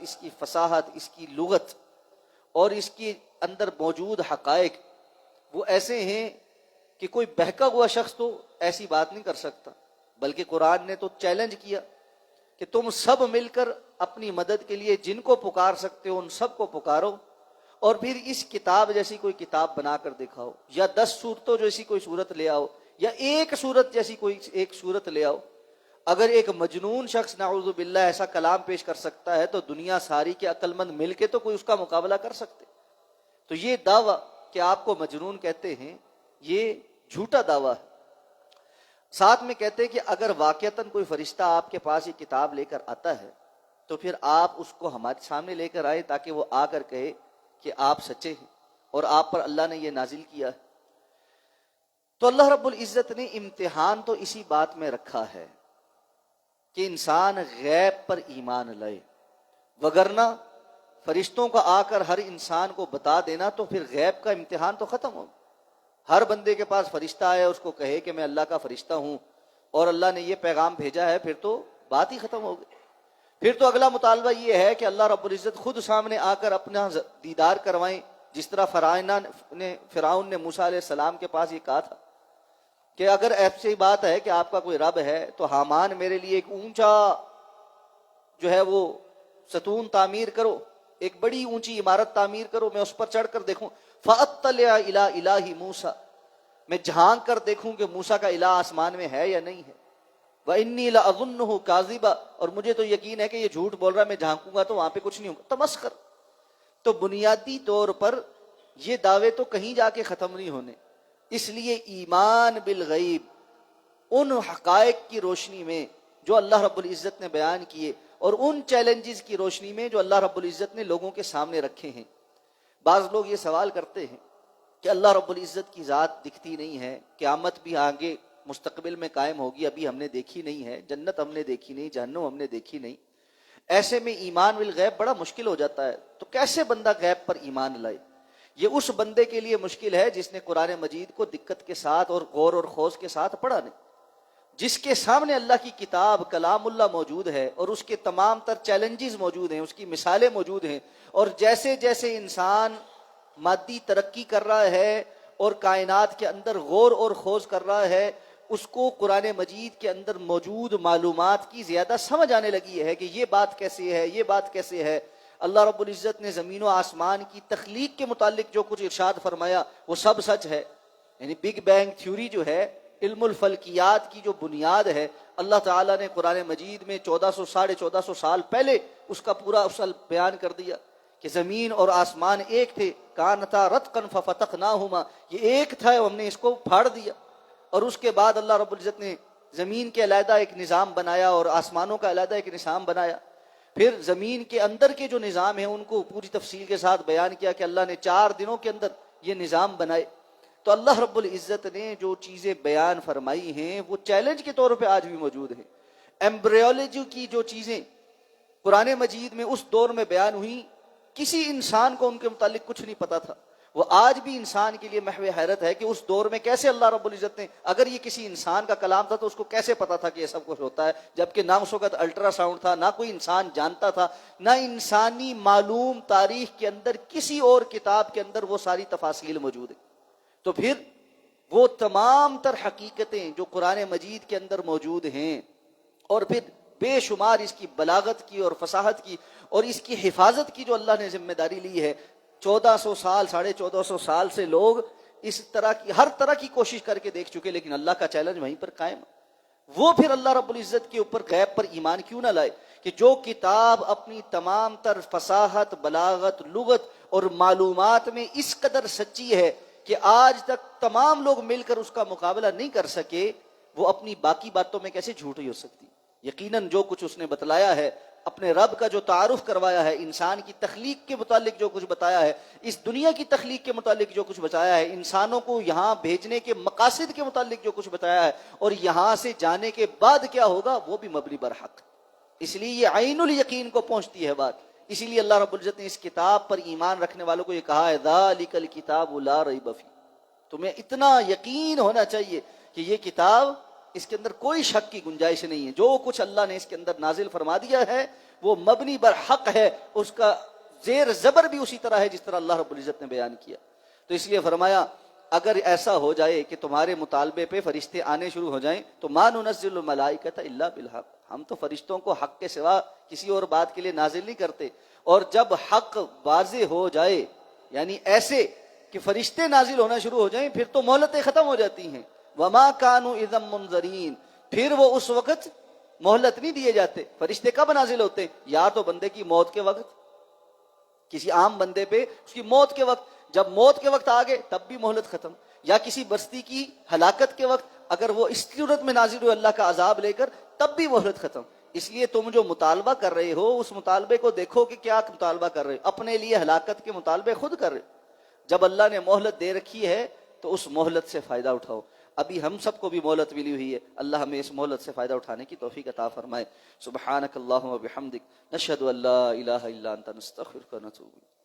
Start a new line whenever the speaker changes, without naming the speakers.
اس کی فصاحت، اس کی لغت اور اس کے اندر موجود حقائق وہ ایسے ہیں کہ کوئی بہکا ہوا شخص تو ایسی بات نہیں کر سکتا، بلکہ قرآن نے تو چیلنج کیا کہ تم سب مل کر اپنی مدد کے لیے جن کو پکار سکتے ہو ان سب کو پکارو، اور پھر اس کتاب جیسی کوئی کتاب بنا کر دکھاؤ، یا 10 صورتوں جیسی کوئی صورت لے آؤ، یا ایک صورت جیسی کوئی ایک صورت لے آؤ۔ اگر ایک مجنون شخص نعوذ باللہ ایسا کلام پیش کر سکتا ہے تو دنیا ساری کے عقل مند مل کے تو کوئی اس کا مقابلہ کر سکتے۔ تو یہ دعویٰ کہ آپ کو مجنون کہتے ہیں یہ جھوٹا دعویٰ ہے۔ ساتھ میں کہتے ہیں کہ اگر واقعتاً کوئی فرشتہ آپ کے پاس یہ کتاب لے کر آتا ہے تو پھر آپ اس کو ہمارے سامنے لے کر آئیں تاکہ وہ آ کر کہے کہ آپ سچے ہیں اور آپ پر اللہ نے یہ نازل کیا ہے۔ تو اللہ رب العزت نے امتحان تو اسی بات میں رکھا ہے کہ انسان غیب پر ایمان لائے، وگرنہ فرشتوں کا آ کر ہر انسان کو بتا دینا تو پھر غیب کا امتحان تو ختم ہو۔ ہر بندے کے پاس فرشتہ آئے اس کو کہے کہ میں اللہ کا فرشتہ ہوں اور اللہ نے یہ پیغام بھیجا ہے، پھر تو بات ہی ختم ہو گئی۔ پھر تو اگلا مطالبہ یہ ہے کہ اللہ رب العزت خود سامنے آ کر اپنا دیدار کروائیں، جس طرح فرعون نے موسیٰ علیہ السلام کے پاس یہ کہا تھا کہ اگر ایسی بات ہے کہ آپ کا کوئی رب ہے تو حامان میرے لیے ایک اونچا جو ہے وہ ستون تعمیر کرو، ایک بڑی اونچی عمارت تعمیر کرو، میں اس پر چڑھ کر دیکھوں، فَأَطَّلِعَ إِلَىٰ إِلَٰهِ مُوسَىٰ، میں جھانک کر دیکھوں کہ موسیٰ کا الہ آسمان میں ہے یا نہیں ہے۔ وَإِنِّي لَأَظُنُّهُ كَاذِبًا، اور مجھے تو یقین ہے کہ یہ جھوٹ بول رہا ہے، میں جھانکوں گا تو وہاں پہ کچھ نہیں ہوگا۔ تمسخر۔ تو بنیادی طور پر یہ دعوے تو کہیں جا کے ختم نہیں ہونے، اس لیے ایمان بالغیب ان حقائق کی روشنی میں جو اللہ رب العزت نے بیان کیے اور ان چیلنجز کی روشنی میں جو اللہ رب العزت نے لوگوں کے سامنے رکھے ہیں۔ بعض لوگ یہ سوال کرتے ہیں کہ اللہ رب العزت کی ذات دکھتی نہیں ہے، قیامت بھی آگے مستقبل میں قائم ہوگی، ابھی ہم نے دیکھی نہیں ہے، جنت ہم نے دیکھی نہیں، جہنم ہم نے دیکھی نہیں، ایسے میں ایمان بالغیب بڑا مشکل ہو جاتا ہے، تو کیسے بندہ غیب پر ایمان لائے؟ یہ اس بندے کے لیے مشکل ہے جس نے قرآن مجید کو دقت کے ساتھ اور غور اور خوض کے ساتھ پڑھا نہیں، جس کے سامنے اللہ کی کتاب کلام اللہ موجود ہے اور اس کے تمام تر چیلنجز موجود ہیں، اس کی مثالیں موجود ہیں، اور جیسے جیسے انسان مادی ترقی کر رہا ہے اور کائنات کے اندر غور اور خوض کر رہا ہے، اس کو قرآن مجید کے اندر موجود معلومات کی زیادہ سمجھ آنے لگی ہے کہ یہ بات کیسے ہے، یہ بات کیسے ہے۔ اللہ رب العزت نے زمین و آسمان کی تخلیق کے متعلق جو کچھ ارشاد فرمایا وہ سب سچ ہے، یعنی بگ بینگ تھیوری جو ہے، علم الفلکیات کی جو بنیاد ہے، اللہ تعالیٰ نے قرآن مجید میں 1400 سال پہلے اس کا پورا اصل بیان کر دیا کہ زمین اور آسمان ایک تھے، کانتا رتقا ففتقناہما، یہ ایک تھا، ہم نے اس کو پھاڑ دیا۔ اور اس کے بعد اللہ رب العزت نے زمین کے علیحدہ ایک نظام بنایا اور آسمانوں کا علیحدہ ایک نظام بنایا، پھر زمین کے اندر کے جو نظام ہیں ان کو پوری تفصیل کے ساتھ بیان کیا کہ اللہ نے 4 دنوں کے اندر یہ نظام بنائے۔ تو اللہ رب العزت نے جو چیزیں بیان فرمائی ہیں وہ چیلنج کے طور پہ آج بھی موجود ہیں۔ ایمبریولوجی کی جو چیزیں قرآن مجید میں اس دور میں بیان ہوئی، کسی انسان کو ان کے متعلق کچھ نہیں پتا تھا، وہ آج بھی انسان کے لیے محو حیرت ہے کہ اس دور میں کیسے اللہ رب العزت نے، اگر یہ کسی انسان کا کلام تھا تو اس کو کیسے پتا تھا کہ یہ سب کچھ ہوتا ہے، جبکہ نہ اس وقت الٹرا ساؤنڈ تھا، نہ کوئی انسان جانتا تھا، نہ انسانی معلوم تاریخ کے اندر کسی اور کتاب کے اندر وہ ساری تفاصیل موجود ہیں۔ تو پھر وہ تمام تر حقیقتیں جو قرآن مجید کے اندر موجود ہیں اور پھر بے شمار اس کی بلاغت کی اور فصاحت کی اور اس کی حفاظت کی جو اللہ نے ذمہ داری لی ہے، 1400 سال 1450 سال سے لوگ اس طرح کی ہر طرح کی کوشش کر کے دیکھ چکے، لیکن اللہ کا چیلنج وہیں پر قائم۔ وہ پھر اللہ رب العزت کے اوپر غیب پر ایمان کیوں نہ لائے کہ جو کتاب اپنی تمام تر فصاحت، بلاغت، لغت اور معلومات میں اس قدر سچی ہے کہ آج تک تمام لوگ مل کر اس کا مقابلہ نہیں کر سکے، وہ اپنی باقی باتوں میں کیسے جھوٹی ہو سکتی؟ یقیناً جو کچھ اس نے بتلایا ہے، اپنے رب کا جو تعارف کروایا ہے، انسان کی تخلیق کے متعلق جو کچھ بتایا ہے، اس دنیا کی تخلیق کے متعلق جو کچھ بتایا ہے، انسانوں کو یہاں بھیجنے کے مقاصد کے متعلق جو کچھ بتایا ہے، اور یہاں سے جانے کے بعد کیا ہوگا وہ بھی مبنی برحق، اس لیے یہ عین الیقین کو پہنچتی ہے بات۔ اسی لیے اللہ رب العزت نے اس کتاب پر ایمان رکھنے والوں کو یہ کہا ہے ذالک الکتاب لا ریب فیہ، تمہیں اتنا یقین ہونا چاہیے کہ یہ کتاب اس کے اندر کوئی شک کی گنجائش نہیں ہے، جو کچھ اللہ نے اس کے اندر نازل فرما دیا ہے وہ مبنی بر حق ہے، اس کا زیر زبر بھی اسی طرح ہے جس طرح اللہ رب العزت نے بیان کیا۔ تو اس لیے فرمایا اگر ایسا ہو جائے کہ تمہارے مطالبے پہ فرشتے آنے شروع ہو جائیں تو ما ننزل الملائکۃ الا بالحق، ہم تو فرشتوں کو حق کے سوا کسی اور بات کے لیے نازل نہیں کرتے۔ اور جب حق واضح ہو جائے، یعنی ایسے کہ فرشتے نازل ہونا شروع ہو جائیں، پھر تو مہلتیں ختم ہو جاتی ہیں۔ وما كانوا اذا منذرین، پھر وہ اس وقت مہلت نہیں دیے جاتے۔ فرشتے کب نازل ہوتے ہیں؟ یا تو بندے کی موت کے وقت، کسی عام بندے پہ اس کی موت کے وقت، جب موت کے وقت آ گئے تب بھی مہلت ختم، یا کسی بستی کی ہلاکت کے وقت اگر وہ اس صورت میں نازل ہوئے اللہ کا عذاب لے کر، تب بھی مہلت ختم۔ اس لیے تم جو مطالبہ کر رہے ہو اس مطالبے کو دیکھو کہ کیا مطالبہ کر رہے ہو، اپنے لیے ہلاکت کے مطالبے خود کر رہے ہو۔ جب اللہ نے مہلت دے رکھی ہے تو اس مہلت سے فائدہ اٹھاؤ۔ ابھی ہم سب کو بھی مہلت ملی ہوئی ہے، اللہ ہمیں اس مہلت سے فائدہ اٹھانے کی توفیق عطا فرمائے۔ سبحانک اللہم و بحمدک، نشہد ان لا الہ الا انت، نستغفرک و نتوب الیک۔